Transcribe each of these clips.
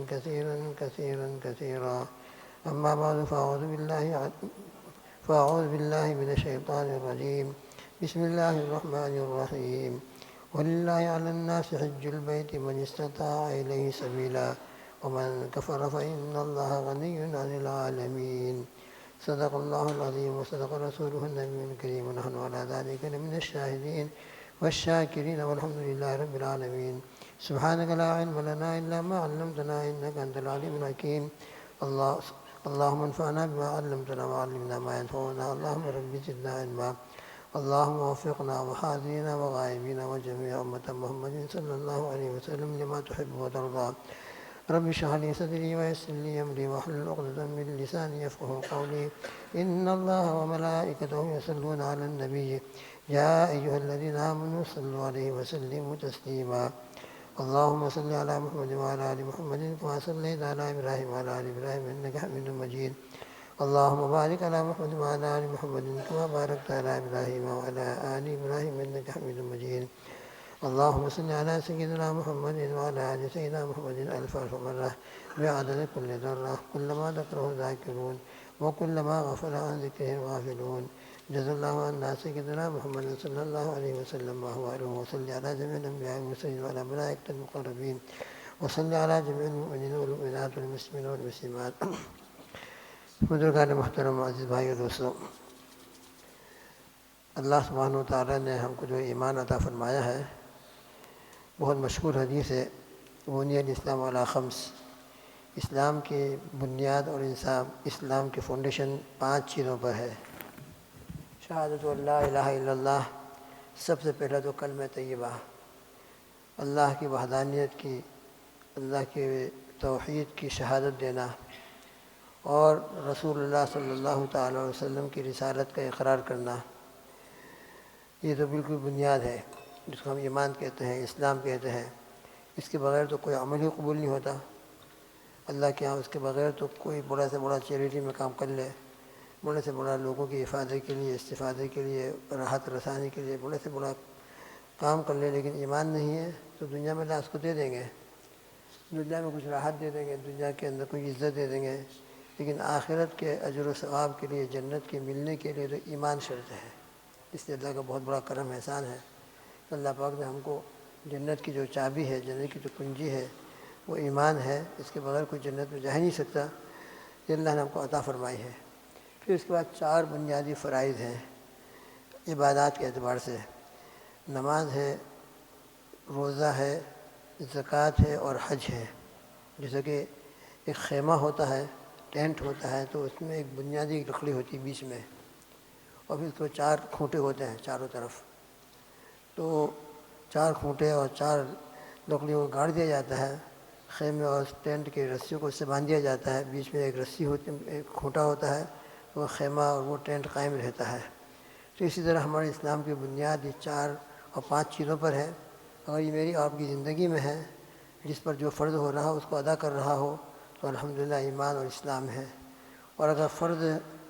كثيرا كثيرا كثيرا. أما بعد فأعوذ بالله من الشيطان الرجيم. بسم الله الرحمن الرحيم. ولله على الناس حج البيت من استطاع إليه سبيلا ومن كفر فإن الله غني عن العالمين. صدق الله العظيم وصدق رسوله النبي الكريم ونحن على ذلك لمن الشاهدين والشاكرين والحمد لله رب العالمين. سبحانك لا علم لنا إلا ما علمتنا إنك أنت العليم الحكيم. اللهم انفعنا بما علمتنا وعلمنا ما ينفعنا. اللهم رب زدنا علما. اللهم وفقنا وحاضرين وغائبين وجميع أمة محمد صلى الله عليه وسلم لما تحب وترضى. رب اشرح لي صدري ويسر لي أمري واحلل عقدة من لساني يفقهوا قولي. إن الله وملائكته يصلون على النبي يا أيها الذين آمنوا صلوا عليه وسلموا تسليما. اللهم صل على محمد وعلى آل محمد كما صليت على إبراهيم وعلى آل إبراهيم إنك حميد مجيد. اللهم بارك على محمد وعلى آل محمد كما باركت على إبراهيم وعلى آل إبراهيم إنك حميد مجيد. اللهم صل على سيدنا محمد وعلى آل سيدنا محمد ألف مرة بعدد كل ذرة كلما ذكره الذاكرون وكلما غفل عن ذكره الغافلون. جزا الله عنا سيدنا محمد صلى الله عليه وسلم وهو عليه وصلي على جميع الأنبياء والمرسلين وعلى ملائكة المقربين وصلي على جميع المؤمنين والمؤمنات والمسلمين والمسلمات. بزرگان محترم عزیز بھائی اور دوستوں، اللہ سبحانہ و تعالیٰ نے ہم کو جو ایمان عطا فرمایا ہے، بہت مشہور حدیث ہے، بنی الاسلام علی خمس، اسلام کی بنیاد اور اسلام کی فاؤنڈیشن 5 چیزوں پر ہے۔ شہادت لا الہ الا اللہ، سب سے پہلا تو کلمہ طیبہ، اللہ کی وحدانیت کی، اللہ کے توحید کی شہادت دینا، اور رسول اللہ صلی اللہ تعالیٰ علیہ وسلم کی رسالت کا اقرار کرنا، یہ تو بالکل بنیاد ہے جس کو ہم ایمان کہتے ہیں، اسلام کہتے ہیں۔ اس کے بغیر تو کوئی عمل ہی قبول نہیں ہوتا اللہ کے ہاں۔ اس کے بغیر تو کوئی بڑا سے بڑا چیریٹی میں کام کر لے، بڑے سے بڑا لوگوں کی حفاظت کے لیے، استفادے کے لیے، راحت رسانی کے لیے بڑے سے بڑا کام کر لے، لیکن ایمان نہیں ہے تو دنیا میں اللہ اس کو دے دیں گے، دنیا میں کچھ راحت دے دیں گے، دنیا کے اندر کوئی عزت دے دیں گے، لیکن آخرت کے اجر و ثواب کے لیے، جنت کے ملنے کے لیے تو ایمان شرط ہے۔ اس لیے اللہ کا بہت بڑا کرم احسان ہے کہ اللہ پاک نے ہم کو جنت کی جو چابی ہے، جنت کی جو کنجی ہے وہ ایمان ہے۔ اس کے بغیر کوئی جنت میں جا ہی نہیں سکتا، یہ اللہ نے ہم کو عطا فرمائی ہے۔ پھر اس کے بعد 4 بنیادی فرائض ہیں عبادات کے اعتبار سے، نماز ہے، روزہ ہے، زکوٰۃ ہے اور حج ہے۔ جیسے کہ ایک خیمہ ہوتا ہے، ٹینٹ ہوتا ہے، تو اس میں ایک بنیادی لکڑی ہوتی ہے بیچ میں، اور پھر اس کو 4 کھوٹے ہوتے ہیں چاروں طرف، تو 4 کھوٹے اور 4 لکڑیوں کو گاڑ دیا جاتا ہے خیمے اور ٹینٹ کی رسیوں کو اس سے باندھ دیا جاتا ہے، بیچ میں ایک رسی ہوتی، ایک کھوٹا ہوتا ہے، وہ خیمہ اور وہ ٹینٹ قائم رہتا ہے۔ تو اسی طرح ہمارے اسلام کی بنیاد یہ 4 اور 5 چیزوں پر ہے۔ اگر یہ میری آپ کی زندگی میں ہے، جس پر جو فرض ہو رہا ہو اس کو ادا کر رہا ہو تو الحمدللہ ایمان اور اسلام ہے، اور اگر فرض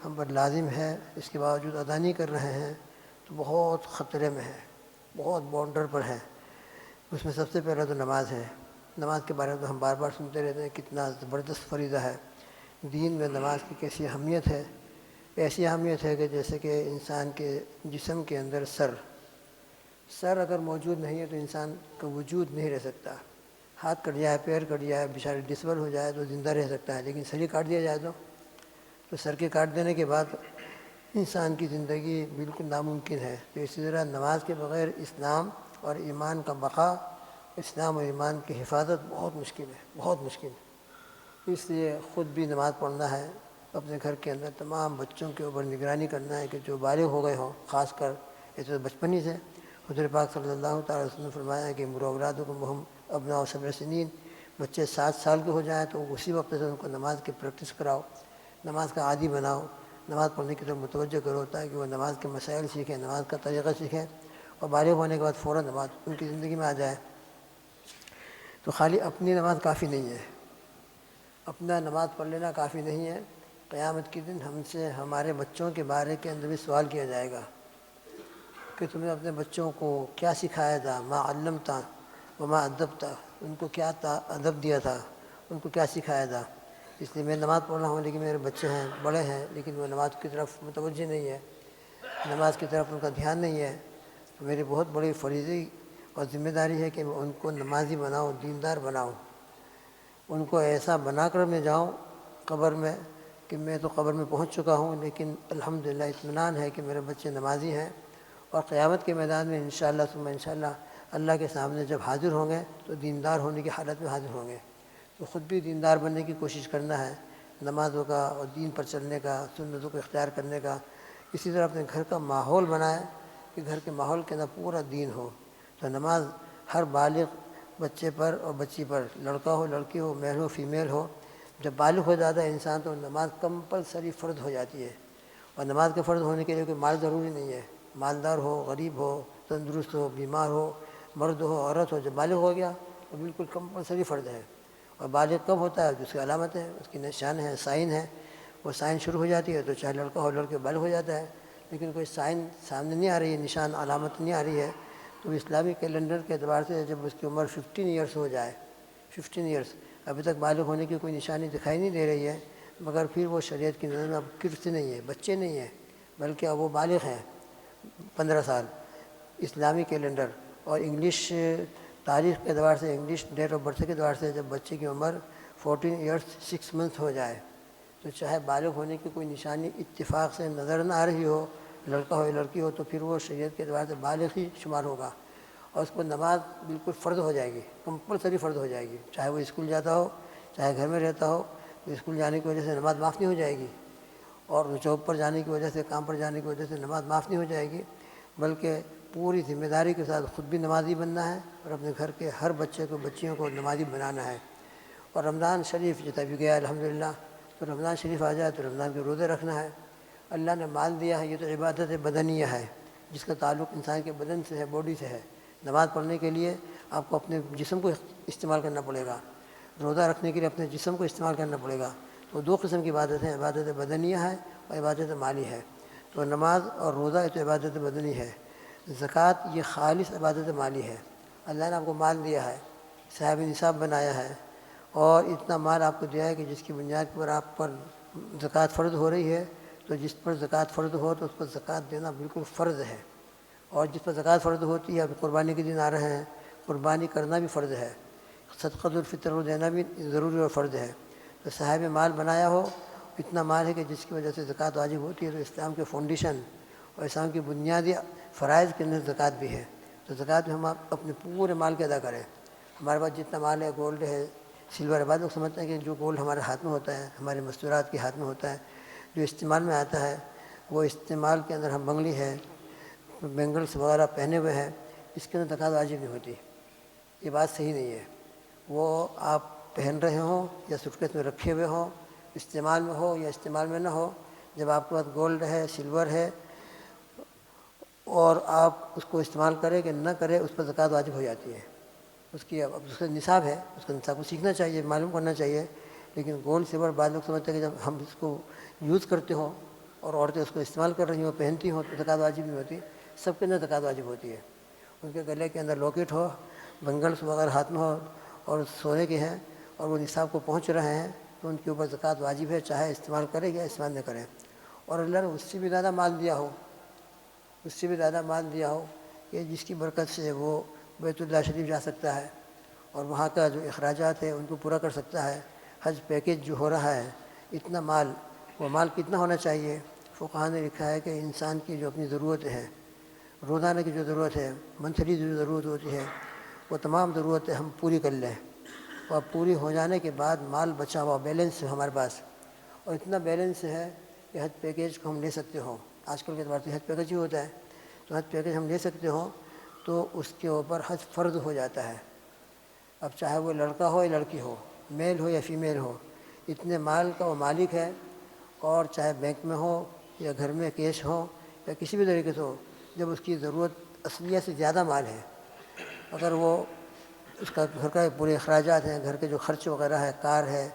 ہم پر لازم ہے اس کے باوجود ادا نہیں کر رہے ہیں تو بہت خطرے میں ہے، بہت بارڈر پر ہے۔ اس میں سب سے پہلا تو نماز ہے۔ نماز کے بارے میں تو ہم بار بار سنتے رہتے ہیں کتنا زبردست فریضہ ہے۔ دین میں نماز کی کیسی اہمیت ہے، ایسی اہمیت ہے کہ جیسے کہ انسان کے جسم کے اندر سر اگر موجود نہیں ہے تو انسان کا وجود نہیں رہ سکتا۔ ہاتھ کٹ جائے، پیر کٹ جائے، بیچارہ ڈسبل ہو جائے تو زندہ رہ سکتا ہے، لیکن سر ہی کاٹ دیا جائے تو سر کے کاٹ دینے کے بعد انسان کی زندگی بالکل ناممکن ہے۔ تو اسی طرح نماز کے بغیر اسلام اور ایمان کا بقا، اسلام اور ایمان کی حفاظت بہت مشکل ہے، بہت مشکل ہے۔ اس لیے خود بھی نماز پڑھنا ہے، اپنے گھر کے اندر تمام بچوں کے اوپر نگرانی کرنا ہے کہ جو بالغ ہو گئے ہوں، خاص کر ایسے بچپن ہی سے حضور پاک صلی اللہ تعالیٰ علیہ وسلم نے فرمایا کہ مروا اولادکم وہم ابناء 7 سنین، بچے 7 سال کے ہو جائیں تو اسی وقت سے ان کو نماز کی پریکٹس کراؤ، نماز کا عادی بناؤ، نماز پڑھنے کی طرف متوجہ کرو تاکہ وہ نماز کے مسائل سیکھیں، نماز کا طریقہ سیکھیں، اور بالغ ہونے کے بعد فوراً نماز ان کی زندگی میں آ جائے۔ تو خالی اپنی نماز کافی نہیں ہے، اپنا نماز پڑھ لینا کافی نہیں ہے۔ قیامت کے دن ہم سے ہمارے بچوں کے بارے کے اندر بھی سوال کیا جائے گا کہ تم نے اپنے بچوں کو کیا سکھایا تھا، ما علمتا وما ادبتا، ان کو کیا ادب دیا تھا ان کو کیا سکھایا تھا. اس لیے میں نماز پڑھ رہا ہوں لیکن میرے بچے ہیں بڑے ہیں لیکن وہ نماز کی طرف متوجہ نہیں ہے, نماز کی طرف ان کا دھیان نہیں ہے. تو میری بہت بڑی فریضی اور ذمہ داری ہے کہ میں ان کو نمازی بناؤں, دیندار بناؤں. ان کو ایسا بنا کر میں جاؤں قبر میں کہ میں تو قبر میں پہنچ چکا ہوں لیکن الحمدللہ اطمینان ہے کہ میرے بچے نمازی ہیں, اور قیامت کے میدان میں انشاءاللہ ثم انشاءاللہ اللہ کے سامنے جب حاضر ہوں گے تو دیندار ہونے کی حالت میں حاضر ہوں گے. تو خود بھی دیندار بننے کی کوشش کرنا ہے, نمازوں کا اور دین پر چلنے کا, سنتوں کو اختیار کرنے کا. اسی طرح اپنے گھر کا ماحول بنائیں کہ گھر کے ماحول کے اندر پورا دین ہو. تو نماز ہر بالغ بچے پر اور بچی پر, لڑکا ہو لڑکی ہو, میل ہو فیمیل ہو, جب بالغ ہو جاتا ہے انسان تو نماز کمپلسری فرض ہو جاتی ہے. اور نماز کے فرض ہونے کے لیے کوئی مال ضروری نہیں ہے, مالدار ہو غریب ہو, تندرست ہو بیمار ہو, مرد ہو عورت ہو, جب بالغ ہو گیا تو بالکل کمپلسری فرض ہے. اور بالغ کب ہوتا ہے, جس کی علامت ہے, اس کی نشان ہے, سائن ہے. وہ سائن شروع ہو جاتی ہے تو چاہے لڑکا ہو لڑکی بالغ ہو جاتا ہے. لیکن کوئی سائن سامنے نہیں آ رہی ہے, نشان علامت نہیں آ رہی ہے, تو اسلامی کیلنڈر کے اعتبار سے جب اس کی عمر 15 ایئرس ہو جائے, 15 ایئرس ابھی تک بالغ ہونے کی کوئی نشانی دکھائی نہیں دے رہی ہے, مگر پھر وہ شریعت کی نظر میں اب کرس نہیں ہے, بچے نہیں ہیں, بلکہ اب وہ بالغ ہیں. 15 سال اسلامی کیلنڈر اور انگلش تاریخ کے اعتبار سے, انگلش ڈیٹ آف برتھ کے اعتبار سے جب بچے کی عمر 14 ایئرس 6 منتھ ہو جائے تو چاہے بالغ ہونے کی کوئی نشانی اتفاق سے نظر نہ آ رہی ہو, لڑکا ہو یا لڑکی ہو, تو پھر وہ شریعت کے اعتبار سے بالغ ہی شمار ہوگا. اور اس کو نماز بالکل فرض ہو جائے گی, کمپلسری فرض ہو جائے گی, چاہے وہ اسکول جاتا ہو چاہے گھر میں رہتا ہو. تو اسکول جانے کی وجہ سے نماز معاف نہیں ہو جائے گی, اور جاب پر جانے کی وجہ سے, کام پر جانے کی وجہ سے نماز معاف نہیں ہو جائے گی, بلکہ پوری ذمہ داری کے ساتھ خود بھی نمازی بننا ہے اور اپنے گھر کے ہر بچے کو بچیوں کو نمازی بنانا ہے. اور رمضان شریف جب ابھی گیا الحمدللہ, تو رمضان شریف آ جائے تو رمضان کے روزے رکھنا ہے. اللہ نے مال دیا ہے, یہ تو عبادت بدنیہ ہے جس کا تعلق انسان کے بدن سے ہے, باڈی سے ہے. نماز پڑھنے کے لیے آپ کو اپنے جسم کو استعمال کرنا پڑے گا, روزہ رکھنے کے لیے اپنے جسم کو استعمال کرنا پڑے گا. تو دو قسم کی عبادت ہیں, عبادت بدنیہ ہے اور عبادت مالی ہے. تو نماز اور روزہ یہ تو عبادت بدنی ہے, زکوٰۃ یہ خالص عبادت مالی ہے. اللہ نے آپ کو مال دیا ہے, صاحب نصاب بنایا ہے, اور اتنا مال آپ کو دیا ہے کہ جس کی بنیاد پر آپ پر زکوٰۃ فرض ہو رہی ہے. تو جس پر زکوٰۃ فرض ہو تو اس پر زکوٰۃ دینا بالکل فرض ہے, اور جس پر زکوٰۃ فرض ہوتی ہے, اب قربانی کے دن آ رہے ہیں, قربانی کرنا بھی فرض ہے, صدقۃ الفطر دینا بھی ضروری اور فرض ہے. تو صاحب مال بنایا ہو, اتنا مال ہے کہ جس کی وجہ سے زکوٰۃ واجب ہوتی ہے, تو اسلام کے فاؤنڈیشن اور اسلام کی بنیادی فرائض کے اندر زکوٰۃ بھی ہے. تو زکوٰۃ میں ہم اپنے پورے مال کے ادا کریں. ہمارے پاس جتنا مال ہے, گولڈ ہے, سلور ہے, بعض لوگ سمجھتے ہیں کہ جو گولڈ ہمارے ہاتھ میں ہوتا ہے, ہمارے مستورات کے ہاتھ میں ہوتا ہے, جو استعمال میں آتا ہے, وہ استعمال کے اندر ہم بنگلی ہے, بینگلس وغیرہ پہنے ہوئے ہیں, اس کے اندر زکوٰۃ واجب نہیں ہوتی. یہ بات صحیح نہیں ہے. وہ آپ پہن رہے ہوں یا سوٹکیس میں رکھے ہوئے ہوں, استعمال میں ہو یا استعمال میں نہ ہو, جب آپ کے پاس گولڈ ہے, سلور ہے, اور آپ اس کو استعمال کریں کہ نہ کریں, اس پر زکوٰۃ واجب ہو جاتی ہے. اس کا نصاب ہے, اس کا نصاب کو سیکھنا چاہیے, معلوم کرنا چاہیے. لیکن گولڈ سلور بعض لوگ سمجھتے ہیں کہ جب ہم اس کو یوز کرتے ہوں اور عورتیں اس کو استعمال کر رہی ہوں, پہنتی ہوں, تو زکوٰۃ واجب نہیں ہوتی. سب کے اندر زکوٰۃ واجب ہوتی ہے. ان کے گلے کے اندر لاکٹ ہو, بنگلس وغیرہ ہاتھ میں ہو اور سونے کے ہیں, اور وہ نصاب کو پہنچ رہے ہیں, تو ان کے اوپر زکوٰۃ واجب ہے, چاہے استعمال کرے یا استعمال نہ کرے. اور اللہ نے اس سے بھی زیادہ مال دیا ہو, اس سے بھی زیادہ مال دیا ہو کہ جس کی برکت سے وہ بیت اللہ شریف جا سکتا ہے, اور وہاں کا جو اخراجات ہے ان کو پورا کر سکتا ہے. حج پیکیج جو ہو رہا ہے, اتنا مال, وہ مال کتنا ہونا چاہیے؟ فقہاء نے لکھا ہے کہ انسان کی جو اپنی ضرورتیں ہیں, روزانہ کی جو ضرورت ہے, منتھلی جو ضرورت ہوتی ہے, وہ تمام ضرورتیں ہم پوری کر لیں, اور پوری ہو جانے کے بعد مال بچا ہوا بیلنس ہے ہمارے پاس, اور اتنا بیلنس ہے کہ حج پیکیج کو ہم لے سکتے ہوں. آج کل کے اعتبار سے حج پیکیج ہی ہوتا ہے, تو حج پیکیج ہم لے سکتے ہوں, تو اس کے اوپر حج فرض ہو جاتا ہے. اب چاہے وہ لڑکا ہو یا لڑکی ہو, میل ہو یا فیمیل ہو, اتنے مال کا وہ مالک ہے. اور چاہے بینک میں ہو یا گھر میں کیش ہو یا کسی بھی طریقے سے ہو, جب اس کی ضرورت اصلیت سے زیادہ مال ہے, اگر وہ اس کا گھر کا پورے اخراجات ہیں, گھر کے جو خرچ وغیرہ ہے, کار ہے,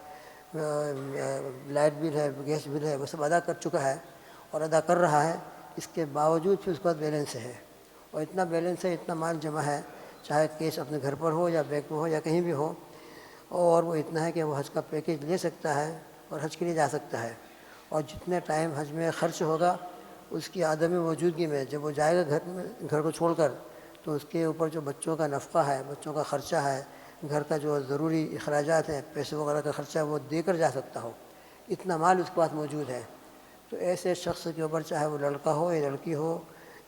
لائٹ بل ہے, گیس بل ہے, وہ سب ادا کر چکا ہے اور ادا کر رہا ہے, اس کے باوجود پھر اس کے پاس بیلنس ہے, اور اتنا بیلنس ہے, اتنا مال جمع ہے, چاہے کیش اپنے گھر پر ہو یا بینک میں ہو یا کہیں بھی ہو, اور وہ اتنا ہے کہ وہ حج کا پیکیج لے سکتا ہے اور حج کے لیے جا سکتا ہے، اور جتنے ٹائم حج میں خرچ ہوگا اس کی عدم موجودگی میں جب وہ جائے گا گھر کو چھوڑ کر، تو اس کے اوپر جو بچوں کا نفقہ ہے، بچوں کا خرچہ ہے، گھر کا جو ضروری اخراجات ہیں، پیسے وغیرہ کا خرچہ وہ دے کر جا سکتا ہو، اتنا مال اس کے پاس موجود ہے۔ تو ایسے شخص کے اوپر چاہے وہ لڑکا ہو یا لڑکی ہو،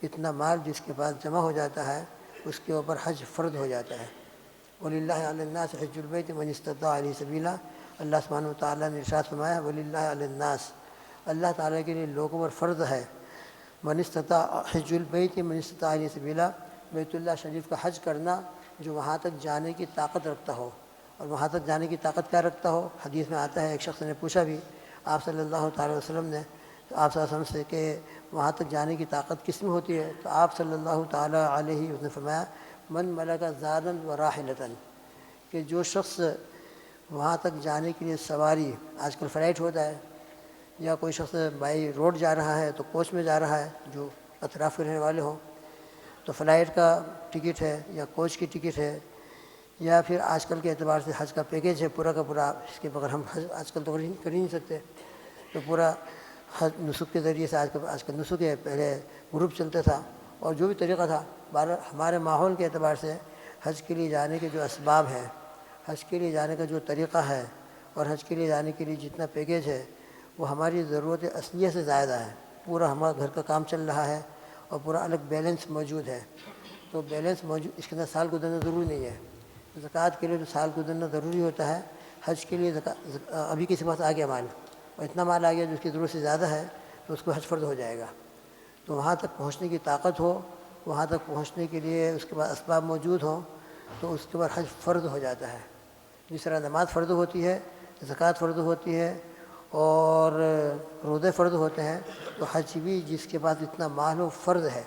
اتنا مال جس کے پاس جمع ہو جاتا ہے اس کے اوپر حج فرض ہو جاتا ہے۔ وَلِلَّهِ عَلَى النَّاسِ حِجُّ الْبَيْتِ مَنِ اسْتَطَاعَ إِلَيْهِ سَبِيلًا، اللہ سبحانہ وتعالیٰ نے ارشاد فرمایا وَلِلَّهِ عَلَى النَّاسِ، اللہ تعالیٰ کے لیے لوگوں پر فرض ہے، من استطاع حج البیت من استطاع الیہ سبیلا، بیت اللہ شریف کا حج کرنا جو وہاں تک جانے کی طاقت رکھتا ہو۔ اور وہاں تک جانے کی طاقت کیا رکھتا ہو؟ حدیث میں آتا ہے، ایک شخص نے پوچھا بھی آپ صلی اللہ تعالیٰ وسلم نے، آپ صلی اللہ علیہ وسلم سے کہ وہاں تک جانے کی طاقت کس میں ہوتی ہے؟ تو آپ صلی اللہ تعالیٰ علیہ وسلم نے فرمایا من ملک زادن و راحلتن، کہ جو شخص وہاں تک جانے کے لیے سواری، آج کل فلائٹ ہوتا ہے، یا کوئی شخص بائی روڈ جا رہا ہے تو کوچ میں جا رہا ہے، جو اطراف کے رہنے والے ہوں تو فلائٹ کا ٹکٹ ہے یا کوچ کی ٹکٹ ہے، یا پھر آج کل کے اعتبار سے حج کا پیکیج ہے پورا کا پورا، اس کے بغیر ہم حج آج کل تو کر ہی نہیں سکتے، تو پورا حج نسک کے ذریعے سے آج کل نسک ہے، پہلے گروپ چلتا تھا، اور جو بھی طریقہ تھا، ہمارے ماحول کے اعتبار سے حج کے لیے جانے کے جو اسباب ہیں، حج کے لیے جانے کا جو طریقہ ہے، اور حج کے لیے جانے کے لیے جتنا پیکیج ہے وہ ہماری ضرورت اصلیہ سے زیادہ ہے، پورا ہمارا گھر کا کام چل رہا ہے اور پورا الگ بیلنس موجود ہے۔ تو بیلنس موجود، اس کے اندر سال گزرنا ضروری نہیں ہے، زکوٰۃ کے لیے تو سال گزرنا ضروری ہوتا ہے، حج کے لیے ابھی کسی پاس آ گیا مال، اور اتنا مال آ گیا جو اس کی ضرورت سے زیادہ ہے تو اس کو حج فرض ہو جائے گا۔ تو وہاں تک پہنچنے کی طاقت ہو، وہاں تک پہنچنے کے لیے اس کے بعد اسباب موجود ہوں تو اس کے بعد حج فرض ہو جاتا ہے۔ جس طرح نماز فرض ہوتی ہے، زکوٰۃ فرض ہوتی ہے، اور روزے فرض ہوتے ہیں، تو حج بھی جس کے پاس اتنا مال ہو فرض ہے،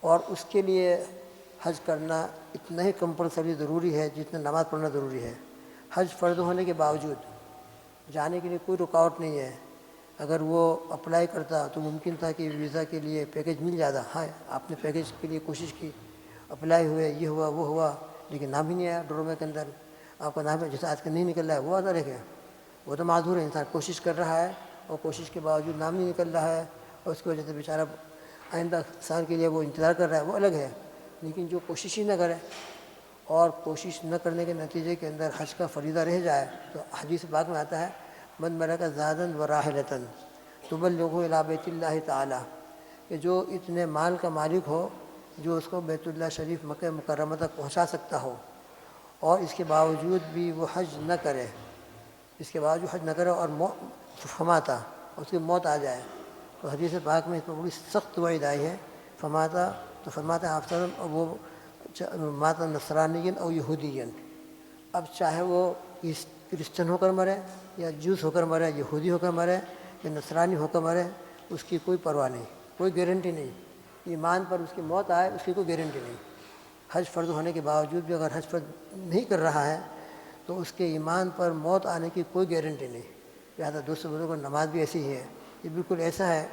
اور اس کے لیے حج کرنا اتنا ہی کمپلسری ضروری ہے جتنا نماز پڑھنا ضروری ہے۔ حج فرض ہونے کے باوجود جانے کے لیے کوئی رکاوٹ نہیں ہے، اگر وہ اپلائی کرتا تو ممکن تھا کہ ویزا کے لیے پیکیج مل جاتا، ہاں آپ نے پیکیج کے لیے کوشش کی، اپلائی ہوئے، یہ ہوا وہ ہوا، لیکن نام ہی نہیں آیا ڈرامے کے اندر، آپ کا نام ہے جیسے آج کل نہیں نکل رہا ہے وہ آتا رہ گیا، وہ تو معذور ہے، انسان کوشش کر رہا ہے اور کوشش کے باوجود نام نہیں نکل رہا ہے، اور اس کی وجہ سے بیچارہ آئندہ سال کے لیے وہ انتظار کر رہا ہے، وہ الگ ہے۔ لیکن جو کوشش ہی نہ کرے اور کوشش نہ کرنے کے نتیجے کے اندر حج کا فریضہ رہ جائے، تو حدیث پاک میں آتا ہے من ملک زادن و راحلتن تبلغہ الی بیت اللہ تعالی، کہ جو اتنے مال کا مالک ہو جو اس کو بیت اللہ شریف مکہ مکرمہ تک پہنچا سکتا ہو، اور اس کے باوجود بھی وہ حج نہ کرے، اس کے باوجود حج نہ کرے اور فماتا، اس کی موت آ جائے، تو حدیث پاک میں اس پر بڑی سخت وعید آئی ہے، فماتا، تو فرماتے ہیں آپ صلی اللہ علیہ وسلم، وہ ماتا نصرانین او یہودین، اب چاہے وہ کرسچن ہو کر مرے یا جوس ہو کر مرے، یہودی ہو کر مرے یا نصرانی ہو کر مرے، اس کی کوئی پرواہ نہیں، کوئی گارنٹی نہیں، ایمان پر اس کی موت آئے اس کی کوئی گارنٹی نہیں۔ حج فرض ہونے کے باوجود بھی اگر حج فرض نہیں کر رہا ہے تو اس کے ایمان پر موت آنے کی کوئی گارنٹی نہیں۔ لہٰذا دوستوں بزرگوں، نماز بھی ایسی ہی ہے، یہ بالکل ایسا ہے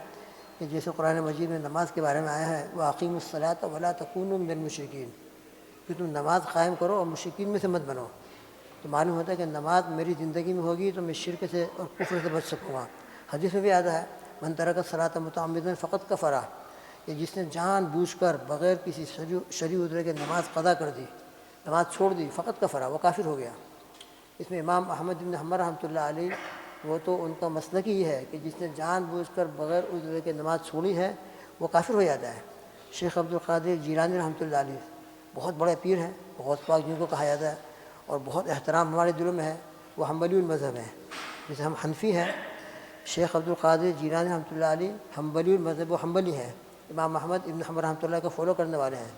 کہ جیسے قرآن مجید میں نماز کے بارے میں آیا ہے وَأَقِیمُوا الصَّلَاةَ وَلَا تَکُونُوا مِنَ الْمُشْرِکِینَ، کہ تم نماز قائم کرو اور مشرکین میں سے مت بنو۔ تو معلوم ہوتا ہے کہ نماز میری زندگی میں ہوگی تو میں شرک سے اور کفر سے بچ سکوں گا۔ حدیث میں بھی آتا ہے من ترک الصلاۃ متعمدا فقد کفر، کہ جس نے جان بوجھ کر بغیر کسی شرعی عذر کے نماز قضا کر دی، نماز چھوڑ دی، فقط کفر، وہ کافر ہو گیا۔ اس میں امام احمد بن حنبل رحمۃ اللہ علیہ، وہ تو ان کا مسلک ہی ہے کہ جس نے جان بوجھ کر بغیر عذر کے نماز چھوڑی ہے وہ کافر ہو جاتا ہے۔ شیخ عبد القادر جیلانی رحمۃ اللہ علیہ بہت بڑے پیر ہیں، غوث پاک جن کو کہا جاتا ہے، اور بہت احترام ہمارے دلوں میں ہے، وہ حنبلی المذہب ہیں، جیسے ہم حنفی ہیں۔ شیخ عبد القادر جیلانی رحمۃ اللہ علیہ حنبلی المذہب، وہ حنبلی ہیں، امام احمد ابن حنبل رحمۃ اللہ کو فالو کرنے والے ہیں،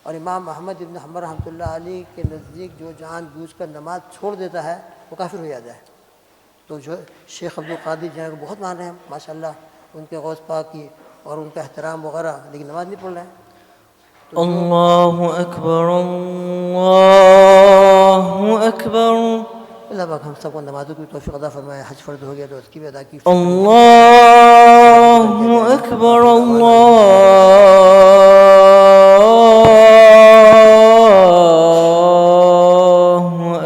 اور امام احمد ابن حنبل رحمۃ اللہ علیہ کے نزدیک جو جان بوجھ کر نماز چھوڑ دیتا ہے وہ کافر ہو جاتا ہے۔ تو جو شیخ عبد القادر جنہیں کو بہت مان رہے ہیں ماشاء اللہ، ان کے غوث پاک کی اور ان کا احترام وغیرہ، لیکن نماز نہیں پڑھ رہے ہیں۔ اللہ اکبر، اللہ اکبر، اللہ پاک ہم سب کو نمازوں کی توفیق عطا فرمائے، حج فرض ہو گیا تو اس کی بھی ادا کی۔ اللہ اکبر، اللہ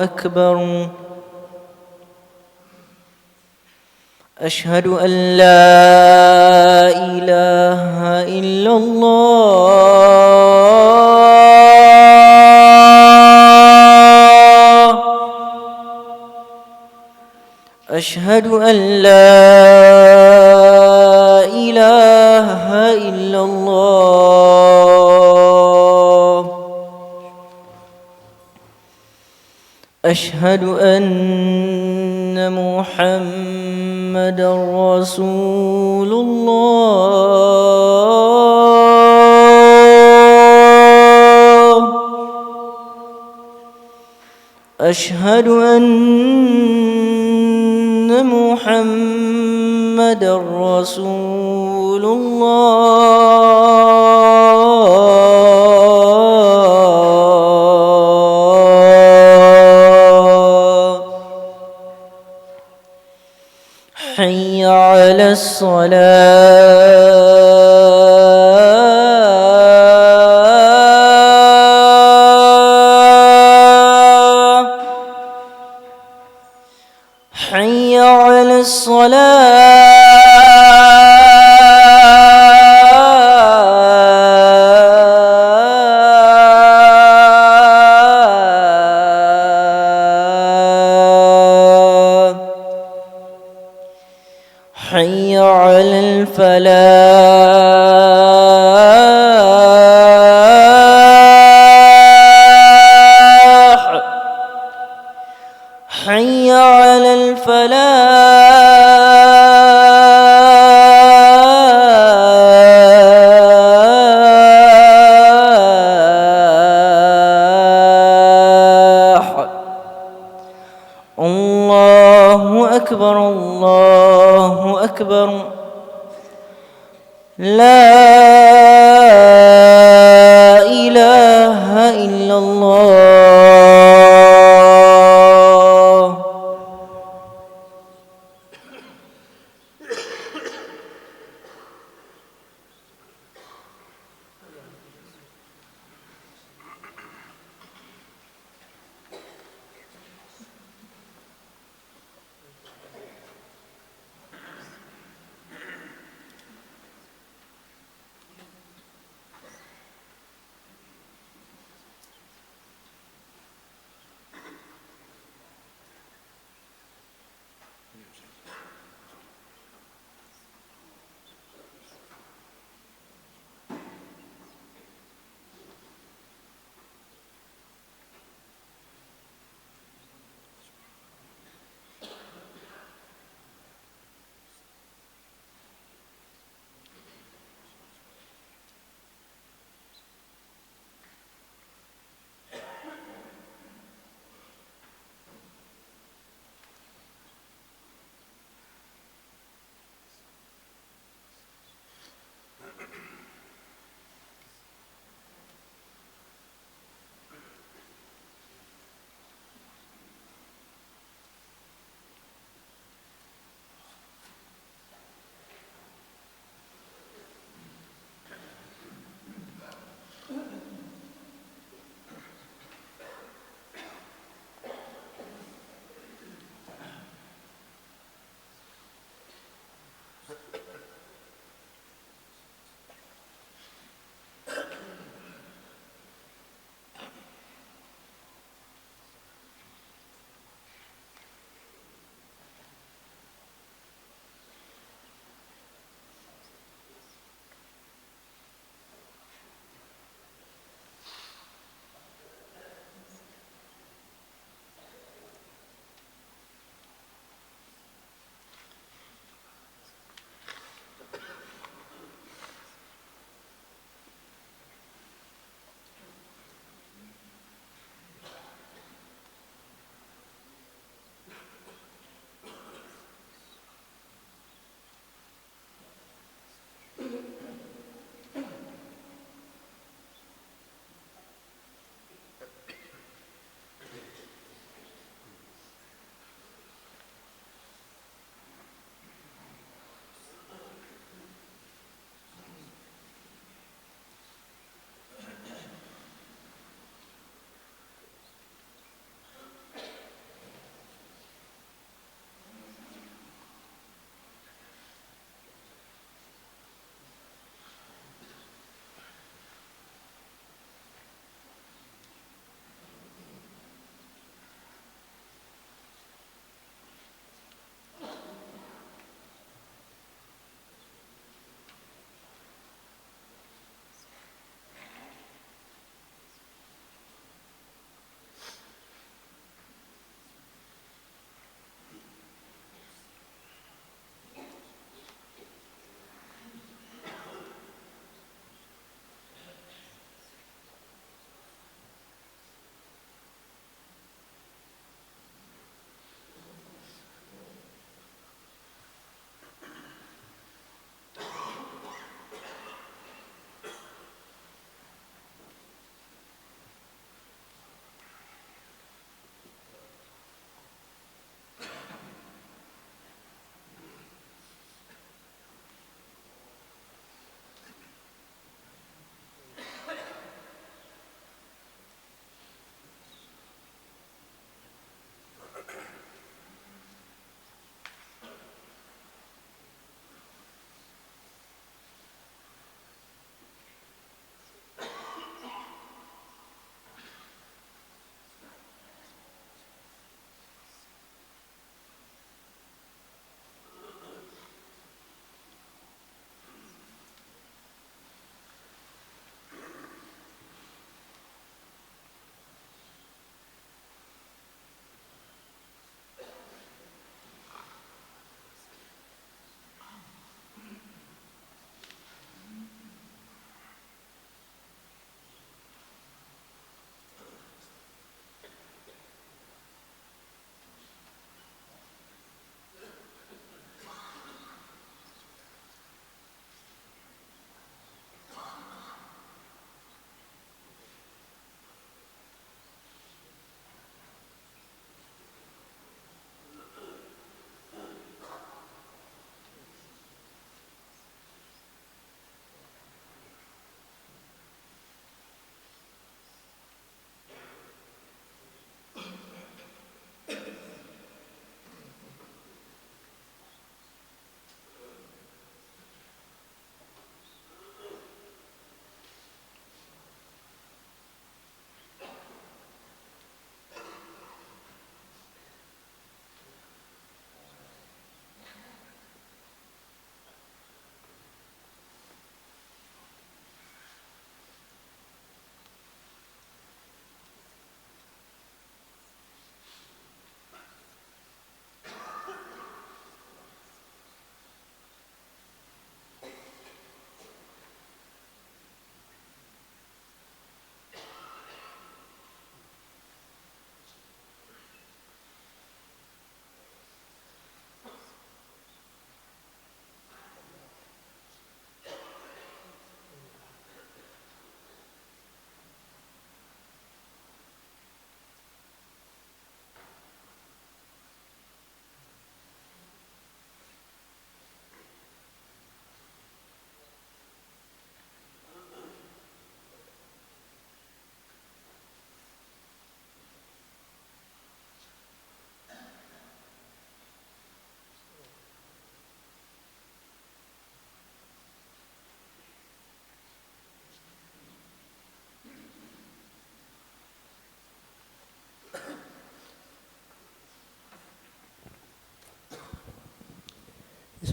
اکبر۔ أشهد أن لا إله إلا الله. أشهد أن لا إله إلا الله. أشهد أن محمدًا رسول الله. أشهد أن محمدًا رسول الله. حي على الصلاة. حي على الصلاة. حي على الفلاح. حي على الفلاح. الله أكبر الله أكبر. لا إله إلا الله.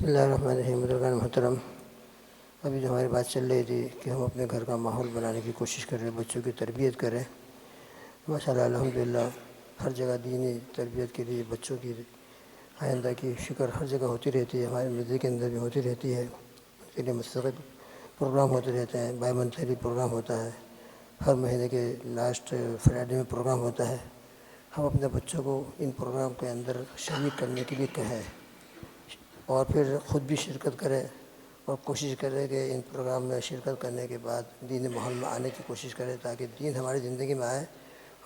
بسم اللہ الرحمن الرحیم. بزرگان محترم، ابھی جو ہماری بات چل رہی تھی کہ ہم اپنے گھر کا ماحول بنانے کی کوشش کر رہے ہیں، بچوں کی تربیت کریں. ماشاء اللہ الحمدللہ ہر جگہ دینی تربیت کے لیے بچوں کی آئندہ کی فکر ہر جگہ ہوتی رہتی ہے. ہمارے مسجد کے اندر بھی ہوتی رہتی ہے. اس کے لیے مستقل پروگرام ہوتے رہتے ہیں. بائی منتھلی پروگرام ہوتا ہے. ہر مہینے کے لاسٹ فرائیڈے میں پروگرام ہوتا ہے. ہم اپنے بچوں کو ان پروگرام کے اندر شریک کرنے کے لیے کہیں اور پھر خود بھی شرکت کرے اور کوشش کرے کہ ان پروگرام میں شرکت کرنے کے بعد دینی ماحول میں آنے کی کوشش کرے تاکہ دین ہماری زندگی میں آئے.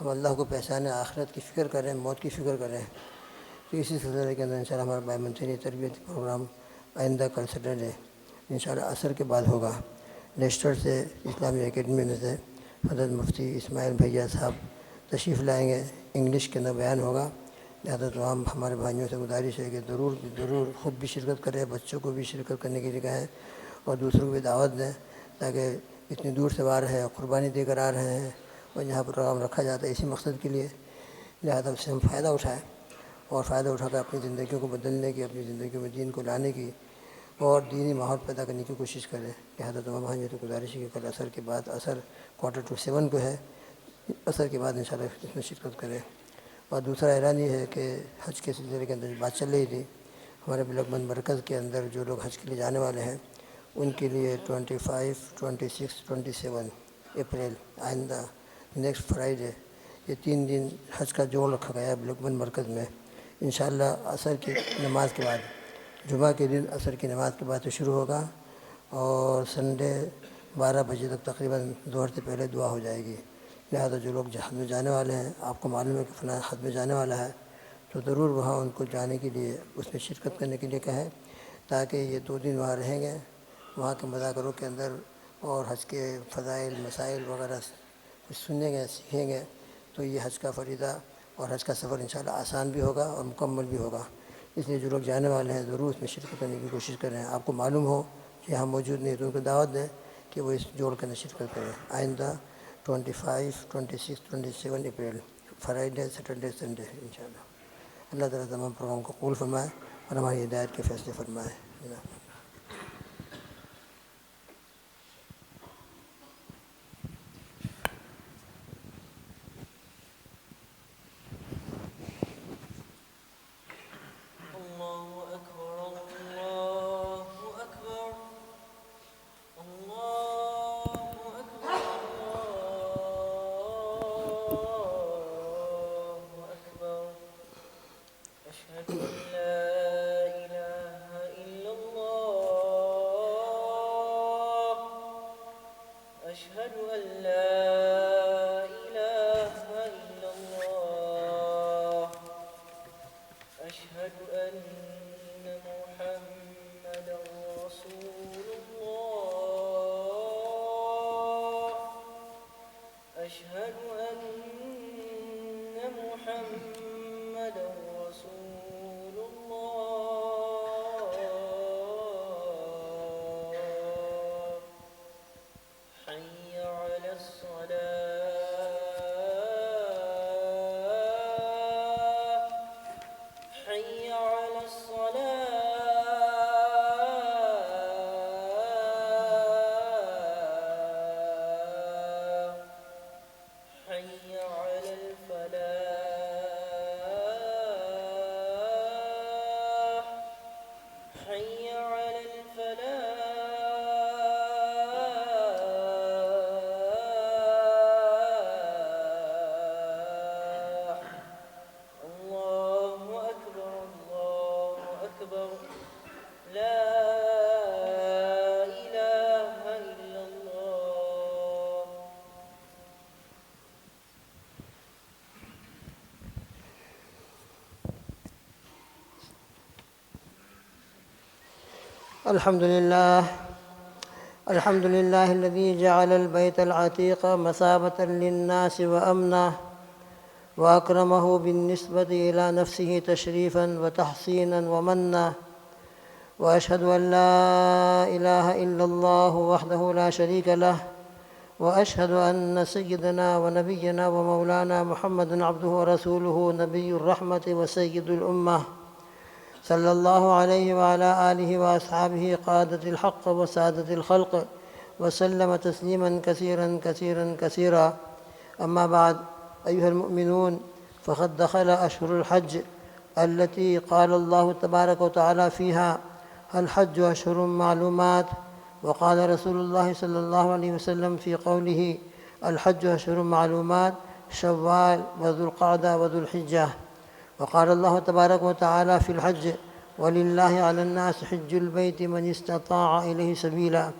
ہم اللہ کو پہچانیں، آخرت کی فکر کریں، موت کی فکر کریں. تو اسی سلسلے کے اندر انشاءاللہ ہمارا بائی منتھلی تربیتی پروگرام آئندہ کل سیٹرڈے انشاءاللہ عصر کے بعد ہوگا. لیسٹر سے اسلامی اکیڈمی میں سے حضرت مفتی اسماعیل بھیا صاحب تشریف لائیں گے. انگلش کے اندر بیان ہوگا. لہٰذا تمام ہمارے بھائیوں سے گزارش ہے کہ ضرور خود بھی شرکت کریں، بچوں کو بھی شرکت کرنے کی جگہ ہے اور دوسروں کو بھی دعوت دیں تاکہ اتنی دور سے آ رہے ہیں، قربانی دے کر آ رہے ہیں اور یہاں پروگرام رکھا جاتا ہے اسی مقصد کے لیے. لہٰذا اس سے ہم فائدہ اٹھائیں اور فائدہ اٹھا کر اپنی زندگیوں کو بدلنے کی، اپنی زندگیوں میں دین کو لانے کی اور دینی ماحول پیدا کرنے کی کوشش کریں. لہٰذا تمام بھائیوں سے گزارش ہے کہ کل عصر کے بعد، عصر 6:45 کو ہے، عصر کے بعد انشاءاللہ اس میں شرکت کریں. اور دوسرا اعلان یہ ہے کہ حج کے سلسلے کے اندر جو بات چل رہی تھی، ہمارے بلک بند مرکز کے اندر جو لوگ حج کے لیے جانے والے ہیں ان کے لیے 25، 26، 27 اپریل آئندہ نیکسٹ فرائیڈے یہ 3 دن حج کا جوڑ رکھا گیا ہے بلک بند مرکز میں. انشاءاللہ عصر کی نماز کے بعد، جمعہ کے دن عصر کی نماز کے بعد سے شروع ہوگا اور سنڈے 12 بجے تک تقریباً ظہر سے پہلے دعا ہو جائے گی. لہٰذا جو لوگ حج میں جانے والے ہیں، آپ کو معلوم ہے کہ فلاں حج میں جانے والا ہے، تو ضرور وہاں ان کو جانے کے لیے، اس میں شرکت کرنے کے لیے کہیں تاکہ یہ 2 دن وہاں رہیں گے. وہاں کے مذاکروں کے اندر اور حج کے فضائل مسائل وغیرہ کچھ سنیں گے، سیکھیں گے تو یہ حج کا فریضہ اور حج کا سفر انشاءاللہ آسان بھی ہوگا اور مکمل بھی ہوگا. اس لیے جو لوگ جانے والے ہیں ضرور اس میں شرکت کرنے کی کوشش کریں. آپ کو معلوم ہو کہ یہاں موجود نہیں تو ان کو دعوت دیں کہ وہ اس جوڑ کے اندر شرکت کریں. آئندہ 25، 26، 27 اپریل، فرائیڈے، سیٹرڈے، سنڈے انشاءاللہ. اللہ تعالیٰ تمام پروگرام کو قبول فرمائے اور ہماری ہدایت کے فیصلے فرمائے. الحمد لله الذي جعل البيت العتيق مثابة للناس وأمنا وأكرمه بالنسبة إلى نفسه تشريفا وتحسينا ومنا. وأشهد أن لا إله إلا الله وحده لا شريك له، وأشهد أن سيدنا ونبينا ومولانا محمد عبده ورسوله نبي الرحمة وسيد الأمة، صلى الله عليه وعلى آله وأصحابه قادة الحق وسادة الخلق وسلم تسليما كثيرا كثيرا كثيرا. أما بعد، أيها المؤمنون، فقد دخل أشهر الحج التي قال الله تبارك وتعالى فيها: الحج أشهر معلومات. وقال رسول الله صلى الله عليه وسلم في قوله: الحج أشهر معلومات: شوال وذو القعدة وذو الحجة. وقال الله تبارك وتعالى في الحج: ولله على الناس حج البيت من استطاع إليه سبيلا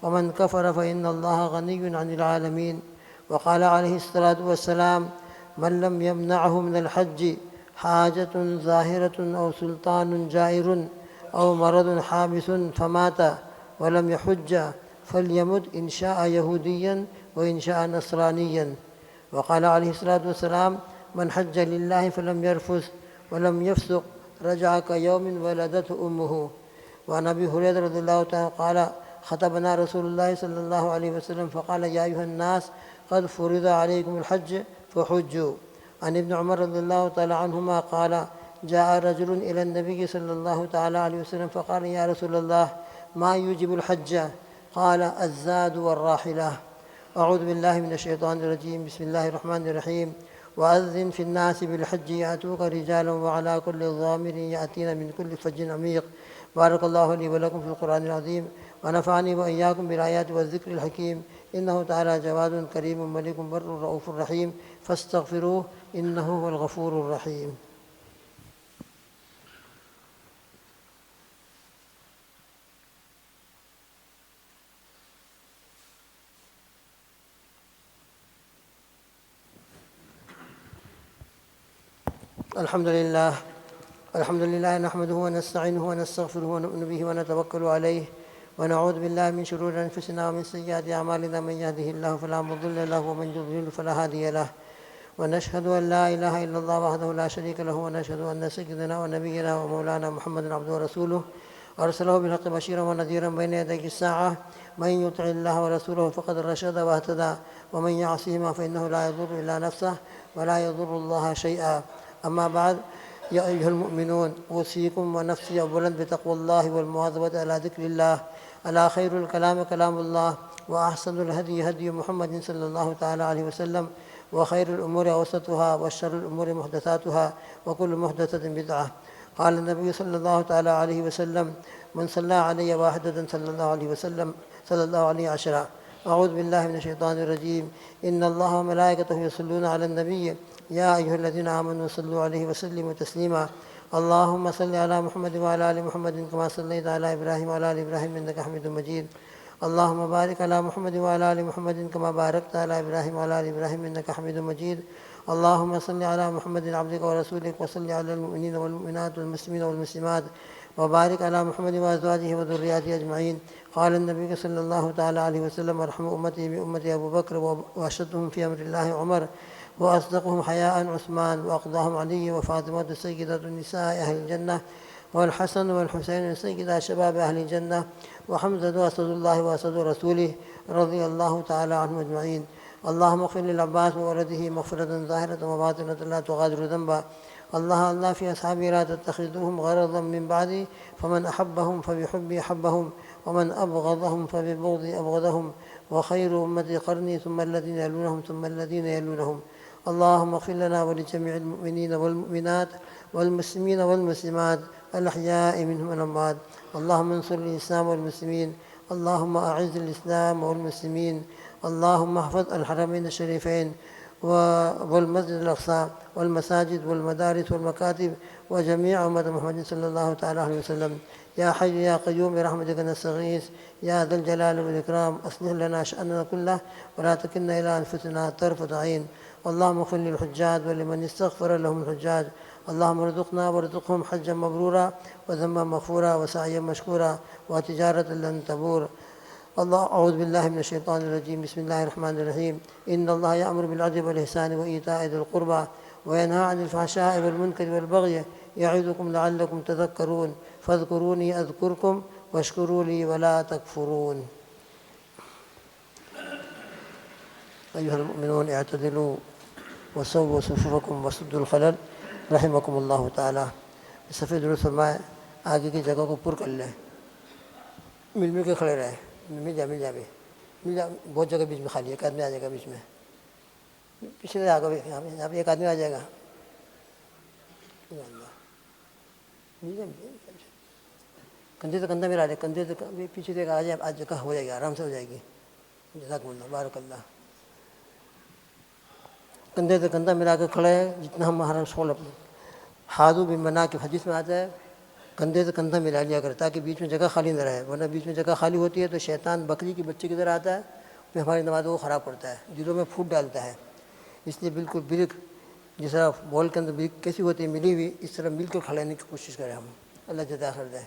ومن كفر فإن الله غني عن العالمين. وقال عليه الصلاة والسلام: من لم يمنعه من الحج حاجة ظاهرة أو سلطان جائر أو مرض حابس فمات ولم يحج فليمت إن شاء يهوديا وإن شاء نصرانيا. وقال عليه الصلاة والسلام: من حج لله فلم يرفث ولم يفسق رجع كيوم ولدته أمه. وعن أبي هريرة رضي الله تعالى قال: خطبنا رسول الله صلى الله عليه وسلم فقال: يا أيها الناس قد فرض عليكم الحج فحجوا. عن ابن عمر رضي الله تعالى عنهما قال: جاء رجل إلى النبي صلى الله تعالى عليه وسلم فقال: يا رسول الله، ما يوجب الحج؟ قال: الزاد والراحلة. أعوذ بالله من الشيطان الرجيم. بسم الله الرحمن الرحيم. وأذن في الناس بالحج يأتوك رجالا وعلى كل ضامر يأتين من كل فج عميق. بارك الله لي ولكم في القرآن العظيم، ونفعني وإياكم بالآيات والذكر الحكيم. إنه تعالى جواد كريم ملك بر رؤوف رحيم، فاستغفروه إنه هو الغفور الرحيم. الحمد لله نحمده ونستعينه ونستغفره ونؤمن به ونتوكل عليه، ونعوذ بالله من شرور أنفسنا ومن سيئات أعمالنا. من يهده الله فلا مضل له ومن يضلل فلا هادي له. ونشهد أن لا إله إلا الله وحده لا شريك له، ونشهد أن سيدنا ونبينا ومولانا محمد عبده ورسوله أرسله بالحق بشيرا ونذيرا بين يدي الساعة. من يطع الله ورسوله فقد رشد واهتدى، ومن يعصهما فإنه لا يضر إلا نفسه ولا يضر الله شيئا. أما بعد، يا أيها المؤمنون، أوصيكم ونفسي أولا بتقوى الله والمواظبة على ذكر الله. ألا خير الكلام كلام الله، وأحسن الهدي هدي محمد صلى الله تعالى عليه وسلم، وخير الأمور أوسطها، وشر الأمور محدثاتها، وكل محدثة بدعة. قال النبي صلى الله تعالى عليه وسلم: من صلى علي واحدة صلى الله عليه عشرة. أعوذ بالله من الشيطان الرجيم. إن الله وملائكته يصلون على النبي يا أيها الذين آمنوا صلوا عليه وسلموا تسليما. اللهم صل على محمد وعلى آل محمد كما صليت على إبراهيم وعلى آل إبراهيم إنك حميد مجيد. اللهم بارك على محمد وعلى آل محمد كما باركت على إبراهيم وعلى آل إبراهيم إنك حميد مجيد. اللهم صل على محمد عبدك ورسولك، وصل على المؤمنين والمؤمنات والمسلمين والمسلمات، وبارك على محمد وأزواجه وذرياته أجمعين. قال النبي صلى الله تعالى عليه وسلم: أرحم أمتي بأمتي أبو بكر، وأشدهم في أمر الله عمر، وأصدقهم حياء عثمان، وأقضاهم علي وفاطمة سيدة النساء أهل الجنة، والحسن والحسين سيدا شباب أهل الجنة، وحمزة أسد الله وأسد رسوله رضي الله تعالى عنهم أجمعين. اللهم اغفر للعباس وولده مغفرة ظاهرة وباطنة لا تغادر ذنبا. الله في أصحابي لا تتخذوهم غرضا من بعدي، فمن أحبهم فبحبي أحبهم، ومن أبغضهم فببغضي أبغضهم، وخير أمتي قرني ثم الذين يلونهم ثم الذين يلونهم. اللهم اغفر لنا ولجميع المؤمنين والمؤمنات والمسلمين والمسلمات الأحياء منهم والأموات. اللهم انصر الإسلام والمسلمين. اللهم أعز الإسلام والمسلمين. اللهم احفظ الحرمين الشريفين والمسجد الأقصى والمساجد والمدارس والمكاتب وجميع أمة محمد صلى الله تعالى عليه وسلم. يا حي يا قيوم برحمتك نستغيث، يا ذا الجلال والإكرام، أصلح لنا شأننا كله ولا تكلنا إلى أنفسنا طرفة عين. اللهم اغفر للحجاج ولمن استغفر لهم الحجاج. اللهم ارزقنا وارزقهم حجا مبرورا وذنبا مغفورا وسعيا مشكورا وتجارة لن تبور. أعوذ بالله من الشيطان الرجيم. بسم الله الرحمن الرحيم. إن الله يأمر بالعدل والإحسان وإيتاء ذي القربى وينهى عن الفحشاء والمنكر والبغي يعظكم لعلكم تذكرون. فاذكروني أذكركم واشكروا لي ولا تكفرون. أيها المؤمنون، اعتدلوا وسووا صفوفكم وسدوا الخلل رحمكم الله تعالى. اس سے پھر درست فرمائے آگے کی جگہ کو پر کر لیں، مل کے کھڑے رہیں، مل جا بھی بہت جگہ بیچ میں خالی ہے، ایک آدمی آ جائے گا بیچ میں، پیچھے سے آگے یہاں پہ ایک آدمی آ جائے گا، کندھے سے کندھا ملا لے، کندھے سے پیچھے سے آ جائے، آج جگہ ہو جائے گی، آرام سے ہو جائے گی. جزاک اللہ، بارک اللہ. کندھے سے کندھا ملا کے کھڑے ہیں، جتنا ہم ہاتھوں بھی بنا کے حدیث میں آتا ہے کندھے سے کندھا ملا لیا کرے تاکہ بیچ میں جگہ خالی نہ رہے، ورنہ بیچ میں جگہ خالی ہوتی ہے تو شیطان بکری کی بچے کی طرح آتا ہے، پھر ہماری نمازوں کو خراب کرتا ہے، دلوں میں پھوٹ ڈالتا ہے. اس لیے بالکل برک جس طرح بال کے اندر برک کیسی ہوتی ہے ملی ہوئی، اس طرح مل کے کھڑے ہونے کی کوشش کریں ہم. اللہ جزا خیر دے.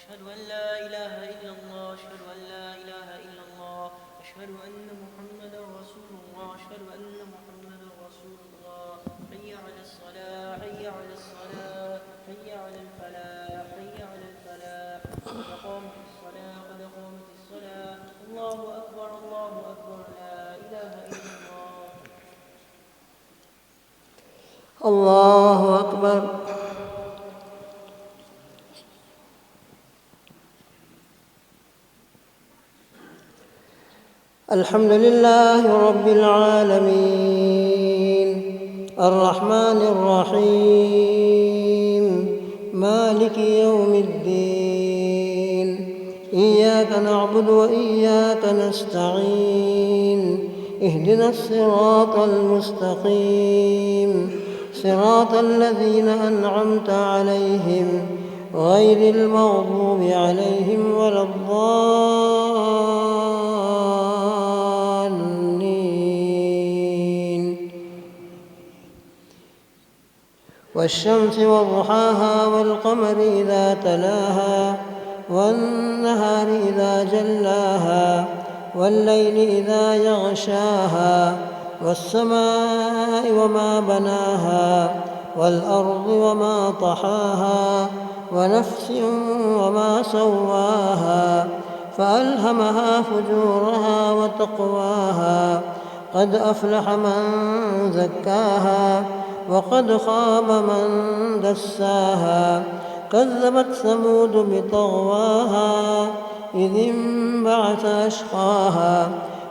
أشهد أن لا إله إلا الله، أشهد أن لا إله إلا الله، أشهد أن محمدا رسول الله، أشهد أن محمدا رسول الله. حي على الصلاة، حي على الصلاة، حي على الفلاح، حي على الفلاح. قد قامت الصلاة، قد قامت الصلاة. الله أكبر، الله أكبر، لا إله إلا الله. اللہ اکبر. الحمد لله رب العالمين الرحمن الرحيم مالك يوم الدين إياك نعبد وإياك نستعين اهدنا الصراط المستقيم صراط الذين أنعمت عليهم غير المغضوب عليهم ولا الضالين. والشمس وضحاها والقمر إذا تلاها والنهار إذا جلاها والليل إذا يغشاها والسماء وما بناها والأرض وما طحاها ونفس وما سواها فألهمها فجورها وتقواها قد أفلح من زكاها وقد خاب من دساها. كذبت ثمود بطغواها إذ انبعث أشقاها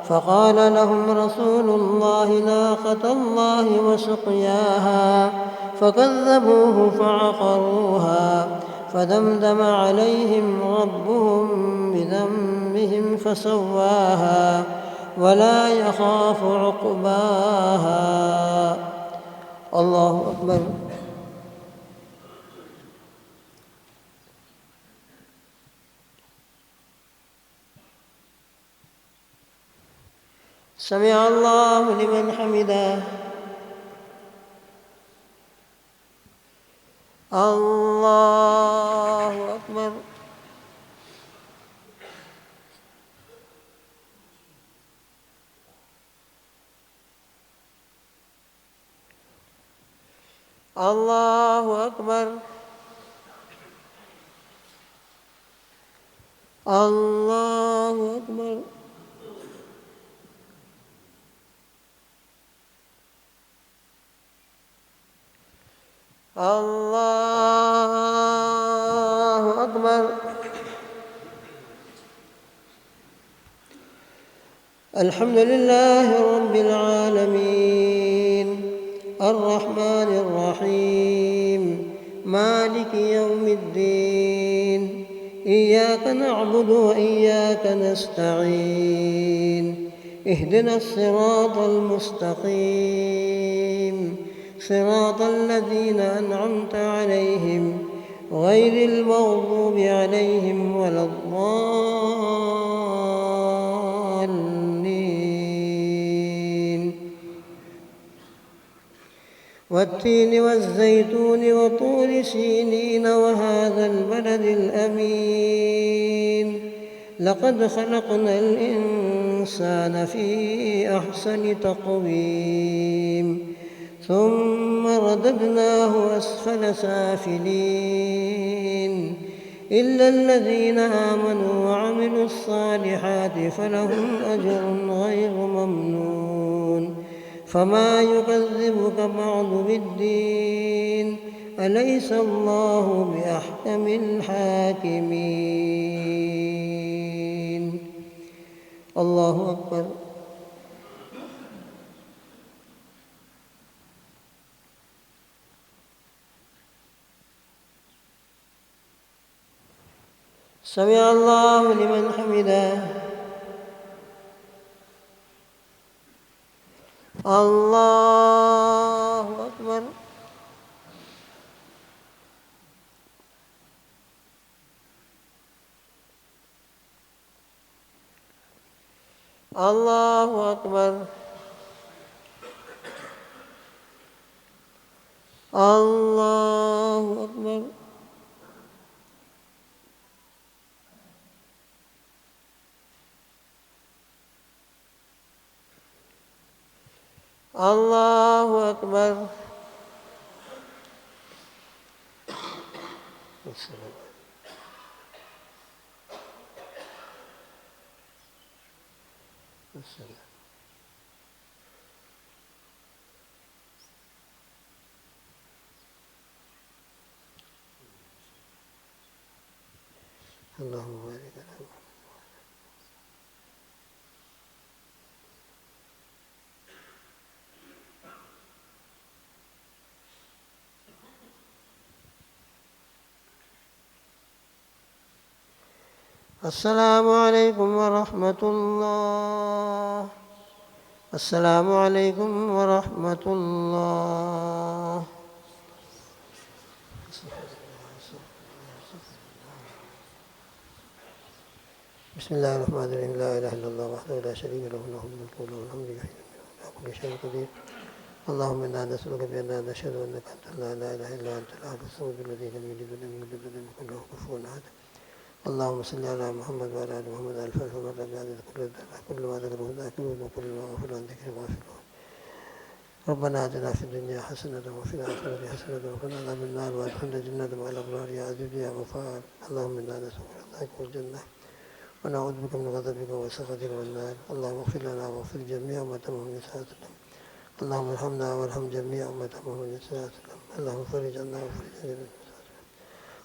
فقال لهم رسول الله ناقة الله وسقياها فكذبوه فعقروها فدمدم عليهم ربهم بذنبهم فسواها ولا يخاف عقباها. الله أكبر. سمع الله لمن حمده. الله أكبر. الله أكبر. الله أكبر. الله أكبر. الحمد لله رب العالمين الرحمن الرحيم مالك يوم الدين إياك نعبد وإياك نستعين اهدنا الصراط المستقيم صراط الذين أنعمت عليهم غير المغضوب عليهم ولا الضالين. والتين والزيتون وطور سينين وهذا البلد الأمين لقد خلقنا الإنسان في أحسن تقويم ثم رددناه أسفل سافلين إلا الذين آمنوا وعملوا الصالحات فلهم أجر غير ممنون فما يكذبك بعد بالدين أليس الله بأحكم الحاكمين الله أكبر سمع الله لمن حمده الله أكبر الله أكبر الله أكبر الله أكبر اللهم بارك على محمد. السلام عليكم ورحمة الله. السلام عليكم ورحمة الله. بسم الله الرحمن الرحيم. لا إله إلا الله وحده لا شريك له له الملك وله الحمد لله على كل شيء قدير. اللهم إنا نسألك بأننا نشهد أنك أنت لا إله إلا أنت الأحد الصمد الذي لم يلد ولم يولد ولم يكن له كفوا أحد. اللهم صل على محمد وعلى آل محمد ألف مرة بعدد كل ما ذكره ذاكرون وكل ما غفر عن ذكر غافلون. ربنا آتنا في الدنيا حسنة وفي الآخرة حسنة وقنا عذاب النار وادخلنا الجنة مع الأبرار يا عزيز يا غفار. اللهم إنا نسألك رضاك والجنة ونعوذ بك من غضبك وسخطك والنار. اللهم اغفر لنا واغفر جميع أمة محمد صلى الله عليه وسلم. اللهم ارحمنا وارحم جميع أمة محمد صلى الله عليه وسلم. اللهم فرج عنا وفرج عن جميع.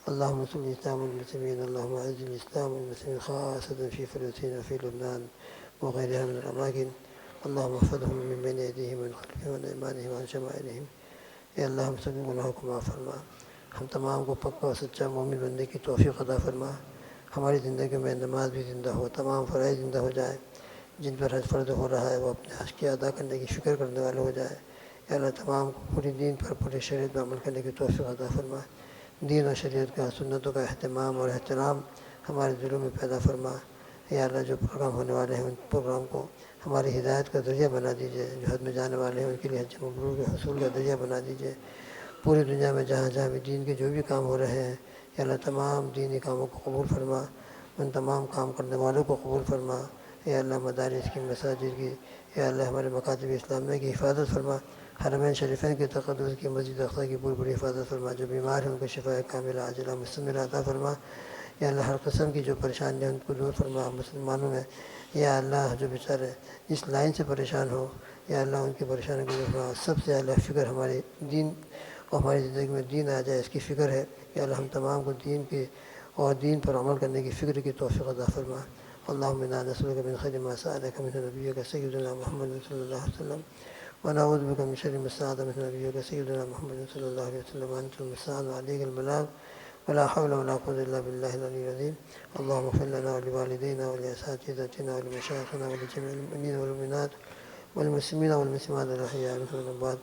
اللهم انصر الإسلام والمسلمين. اللهم أعز الإسلام والمسلمين خاصة في فلسطين وفي لبنان وغيرها من الأماكن. اللهم احفظهم من بين أيديهم ومن خلفهم وعن أيمانهم وعن شمائلهم. اے اللہ ہم سب گناہوں کو معاف فرما. ہم تمام کو پکا اور سچا مومن بننے کی توفیق عطا فرما. ہماری زندگی میں نماز بھی زندہ ہو، تمام فرائض زندہ ہو جائے. جن پر حج فرض ہو رہا ہے وہ اپنے حج کی ادا کرنے کی فکر کرنے والے ہو جائے. اے اللہ تمام کو پوری دین پر پوری شریعت پر عمل کرنے کی توفیق عطا فرما. دین و شریعت کا سنتوں کا اہتمام اور احترام ہمارے دلوں میں پیدا فرما. یا اللہ جو پروگرام ہونے والے ہیں ان پروگرام کو ہماری ہدایت کا ذریعہ بنا دیجیے. جو حج میں جانے والے ہیں ان کے لیے حج مبرور کے حصول کا ذریعہ بنا دیجیے. پوری دنیا میں جہاں جہاں بھی دین کے جو بھی کام ہو رہے ہیں یا اللہ تمام دینی کاموں کو قبول فرما. ان تمام کام کرنے والوں کو قبول فرما. یا اللہ مدارس کی، مساجد کی، یا اللہ ہمارے مکاتب اسلامیہ کی حفاظت فرما. حرمین شریفین کے تقدس کی، مسجد اقصی کی پوری پوری حفاظت فرما. جو بیمار ہیں ان کو شفاء کاملہ عاجلہ مستمرہ عطا فرما. یا اللہ ہر قسم کی جو پریشانی ہے ان کو دور فرما مسلمانوں میں. یا اللہ جو بیچارے جس لائن سے پریشان ہو یا اللہ ان کی پریشانی کو دور فرما. سب سے اللہ فکر ہمارے دین اور ہماری زندگی میں دین آ جائے اس کی فکر ہے. یا اللہ ہم تمام کو دین کی اور دین پر عمل کرنے کی فکر کی توفیق عطا فرما. اللهم انا نسألك من خير ما سألك من نبيك سيدنا محمد صلى الله عليه وسلم ونعوذ بك من شر ما استعاذ من نبيك سيدنا محمد صلى الله عليه وسلم. أنت المستعان وعليك البلاغ ولا حول ولا قوة إلا بالله العلي العظيم. اللهم اغفر لنا ولوالدينا ولأساتذتنا ولمشايخنا ولجميع المؤمنين والمؤمنات والمسلمين والمسلمات الأحياء منهم والأموات.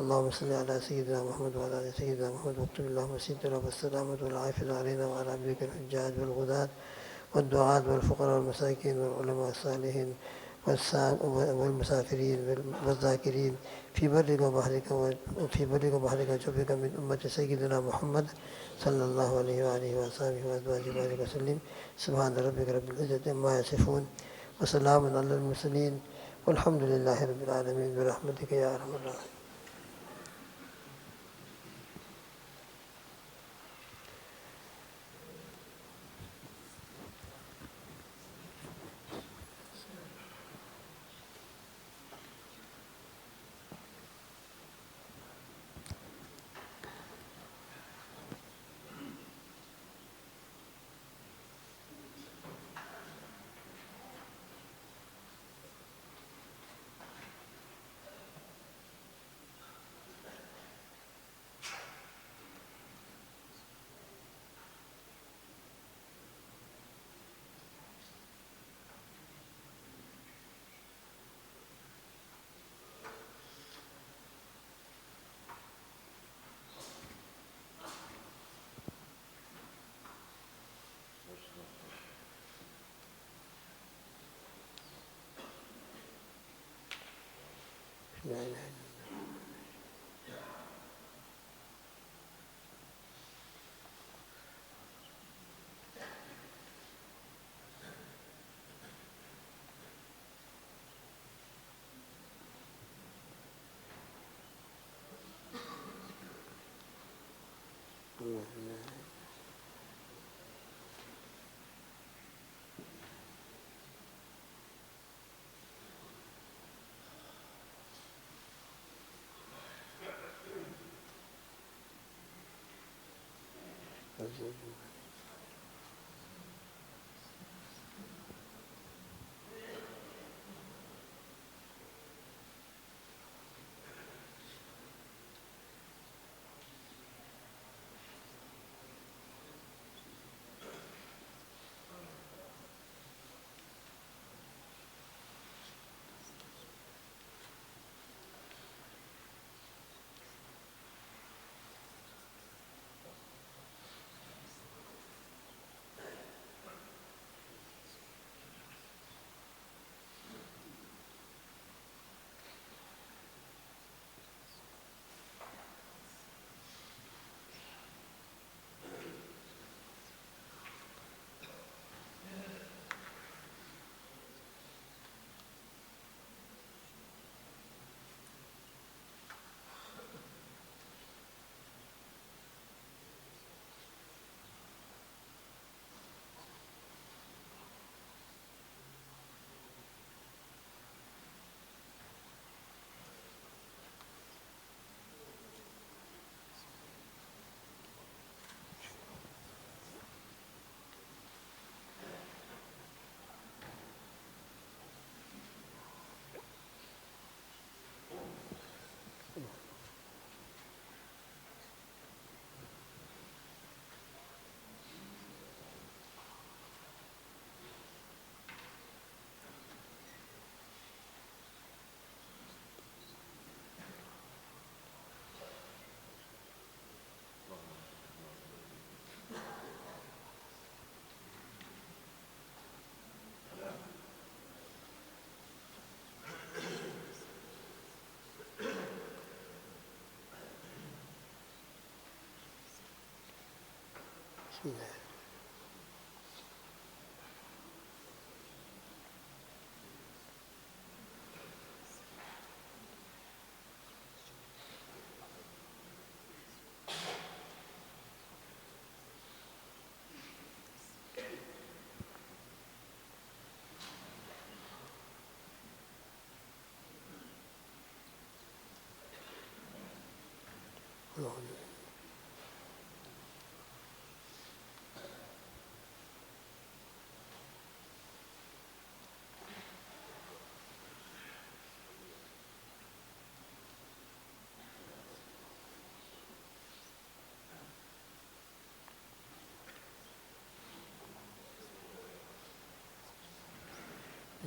اللهم صل على سيدنا محمد وعلى آل سيدنا محمد واكتب اللهم سيدنا والسلامة والعافية علينا وعلى عبدك الحجاج والغداة والدعاة والفقراء والمساكين والعلماء الصالحين والمسافرين والذاكرين في برك وبحرك وجبك من أمة سيدنا محمد صلى الله عليه وآله وصحبه وأزواجه وبارك وسلم. سبحان ربك رب العزة عما يصفون وسلام على المرسلين والحمد لله رب العالمين برحمتك يا أرحم الراحمين. لا إله إلا الله. بسم الله.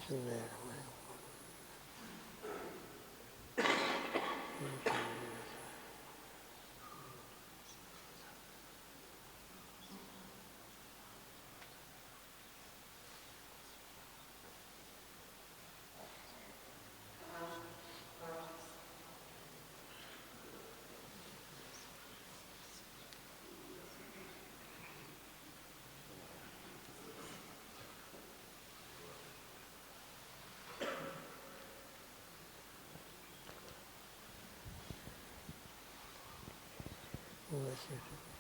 بسم الله الرحمن الرحيم.